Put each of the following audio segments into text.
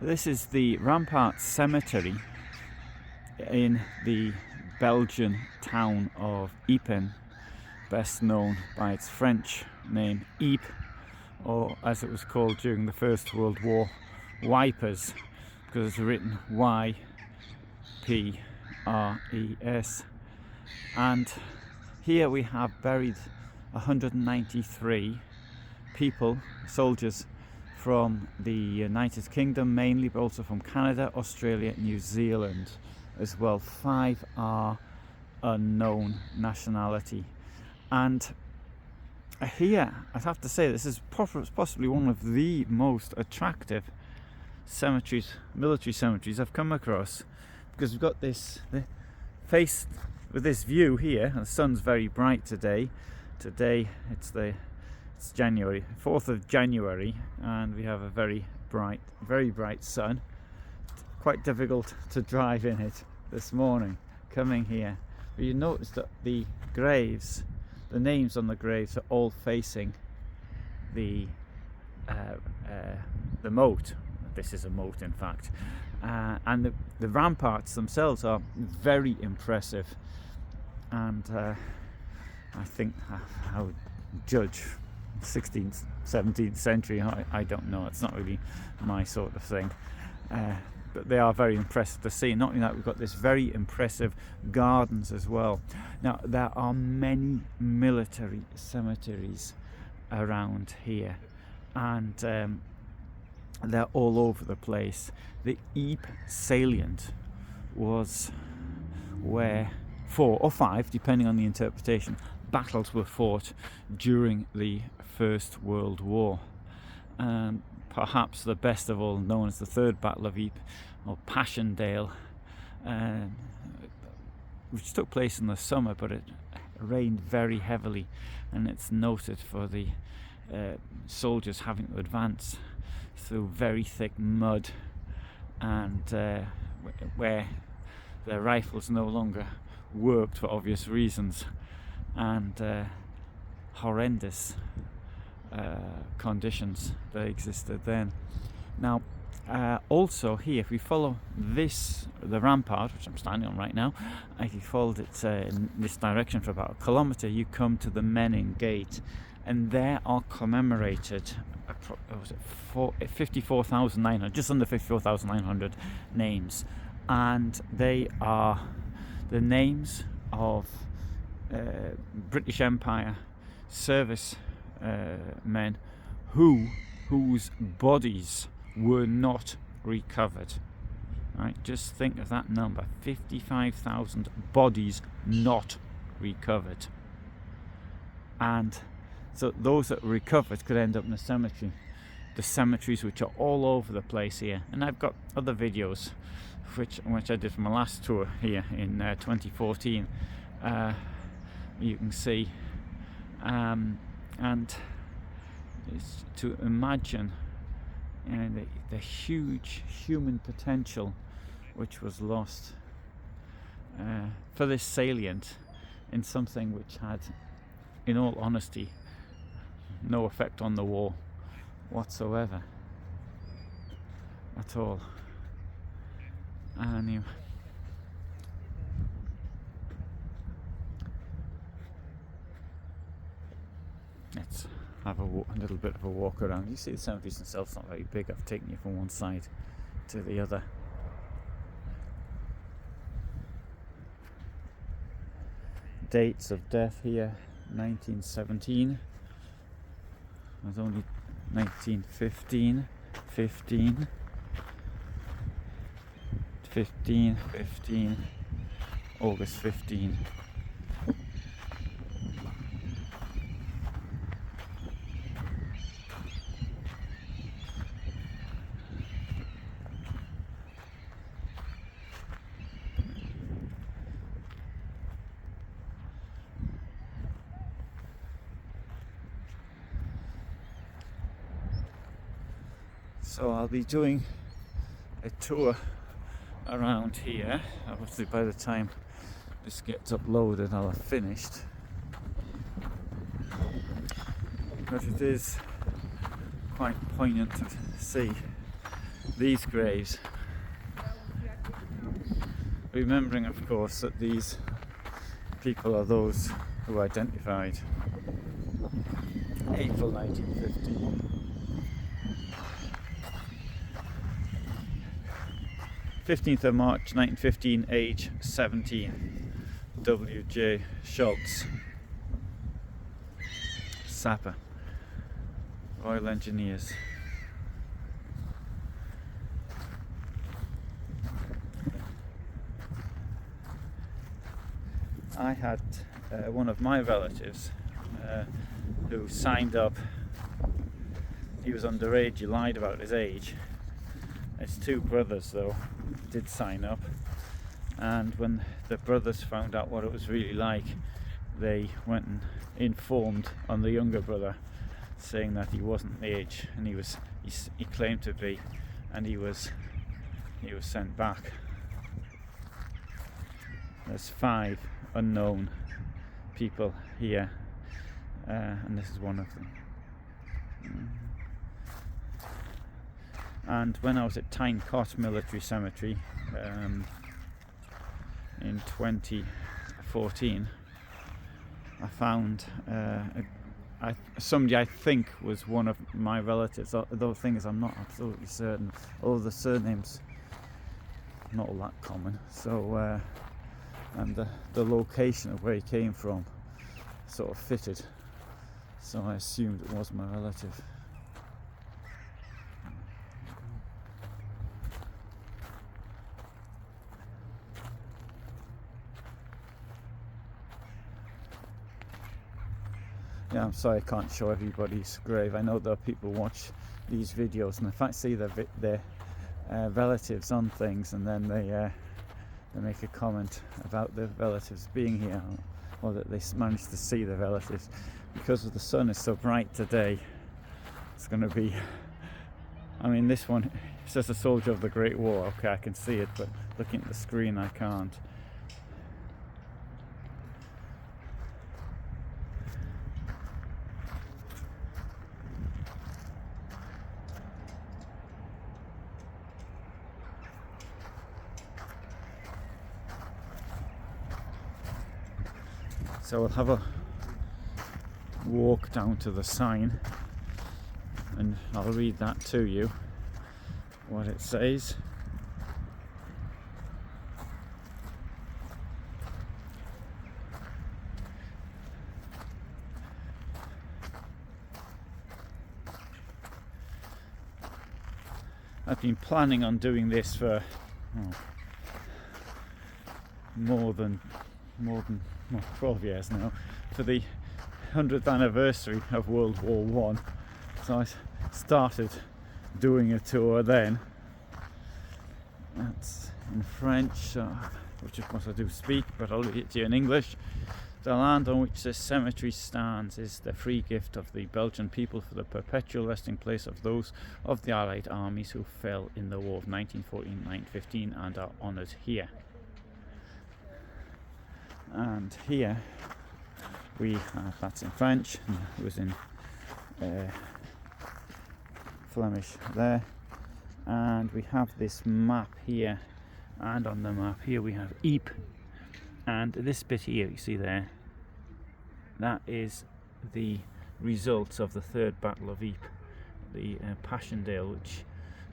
This is the Ramparts Cemetery in the Belgian town of Ieper, best known by its French name Ieper, or as it was called during the First World War, YPRES, because it's written YPRES. And here we have buried 193 people, soldiers from the United Kingdom mainly, but also from Canada, Australia, New Zealand as well. 5 are unknown nationality. And here, I have to say, this is possibly one of the most attractive cemeteries, military cemeteries I've come across, because we've got this face with this view here, and the sun's very bright today. Today it's January, 4th of January, and we have a very bright sun. Quite difficult to drive in it this morning coming here. But you notice that the graves, the names on the graves are all facing the moat. This is a moat, in fact, and the ramparts themselves are very impressive. And I think I would judge 16th, 17th century. I don't know. It's not really my sort of thing. But they are very impressive to see. Not only that, we've got this very impressive gardens as well. Now, there are many military cemeteries around here, and they're all over the place. The Ypres Salient was where 4 or 5, depending on the interpretation, battles were fought during the First World War. Perhaps the best of all, known as the Third Battle of Ypres, or Passchendaele, which took place in the summer, but it rained very heavily, and it's noted for the soldiers having to advance through very thick mud, and where their rifles no longer worked for obvious reasons, and horrendous conditions that existed then. Now, also here, if we follow the rampart, which I'm standing on right now, if you followed it in this direction for about a kilometre, you come to the Menin Gate, and there are commemorated 54,900, just under 54,900 names, and they are the names of British Empire service men whose bodies were not recovered. Right, just think of that number: 55,000 bodies not recovered. And so those that were recovered could end up in a cemetery. The cemeteries which are all over the place here, and I've got other videos which I did from my last tour here in 2014. You can see, and it's to imagine the huge human potential which was lost for this salient in something which had, in all honesty, no effect on the war whatsoever at all. Anyway, let's have a little bit of a walk around. You see the cemeteries themselves not very big. I've taken you from one side to the other. Dates of death here: 1917. It was only 1915, 15, August 15. So I'll be doing a tour around here. Obviously by the time this gets uploaded I'll have finished, but it is quite poignant to see these graves, remembering of course that these people are those who identified April 1915. 15th of March 1915, age 17, W.J. Schultz, sapper, Royal Engineers. I had one of my relatives who signed up. He was underage, he lied about his age. His two brothers though did sign up, and when the brothers found out what it was really like, they went and informed on the younger brother, saying that he wasn't the age, and he claimed to be, and he was sent back. There's 5 unknown people here, and this is one of them. And when I was at Tyne-Cot Military Cemetery in 2014, I found somebody I think was one of my relatives. Though the thing is, I'm not absolutely certain. All the surnames not all that common. So and the location of where he came from sort of fitted. So I assumed it was my relative. Yeah, I'm sorry I can't show everybody's grave. I know there are people who watch these videos and in fact see their relatives on things, and then they make a comment about the relatives being here, or that they managed to see the relatives. Because the sun is so bright today, it's going to be, I mean, this one says a soldier of the Great War. Okay, I can see it, but looking at the screen I can't. So we'll have a walk down to the sign and I'll read that to you, what it says. I've been planning on doing this for more than 12 years now, for the 100th anniversary of World War I. So I started doing a tour then. That's in French, which of course I do speak, but I'll read it to you in English. The land on which this cemetery stands is the free gift of the Belgian people for the perpetual resting place of those of the Allied armies who fell in the War of 1914-1915 and are honoured here. And here we have, that's in French, and it was in Flemish there, and we have this map here, and on the map here we have Ieper, and this bit here you see there, that is the results of the Third Battle of Ieper, the Passchendaele, which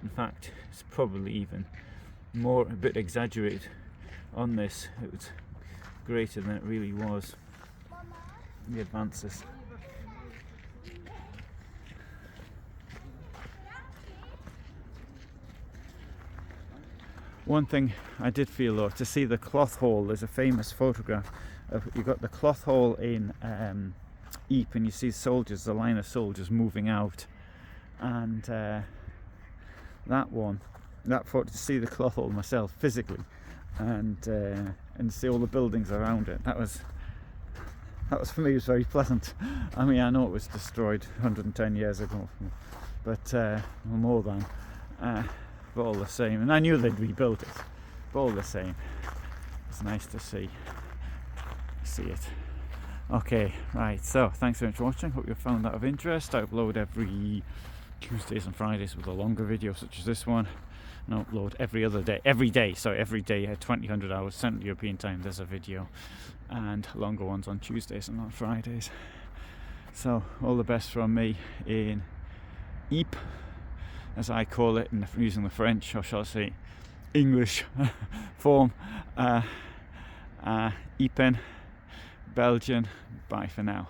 in fact is probably even more, a bit exaggerated on this. It was greater than it really was, the advances. One thing I did feel though, to see the cloth hole, there's a famous photograph of, you've got the cloth hole in Ieper, and you see soldiers, the line of soldiers moving out, and that photo, to see the cloth hole myself physically, and see all the buildings around it, that was for me, it was very pleasant. I mean, I know it was destroyed 110 years ago, but more than, but all the same, and I knew they'd rebuilt it, but all the same, it's nice to see it. Okay, right, so thanks very much for watching. Hope you found that of interest. I upload every Tuesdays and Fridays with a longer video such as this one. and upload every day at 2000 hours Central European time. There's a video, and longer ones on Tuesdays and on Fridays. So all the best from me in Ieper, as I call it, using the French, or shall I say English form. Ieper, Belgium. Bye for now.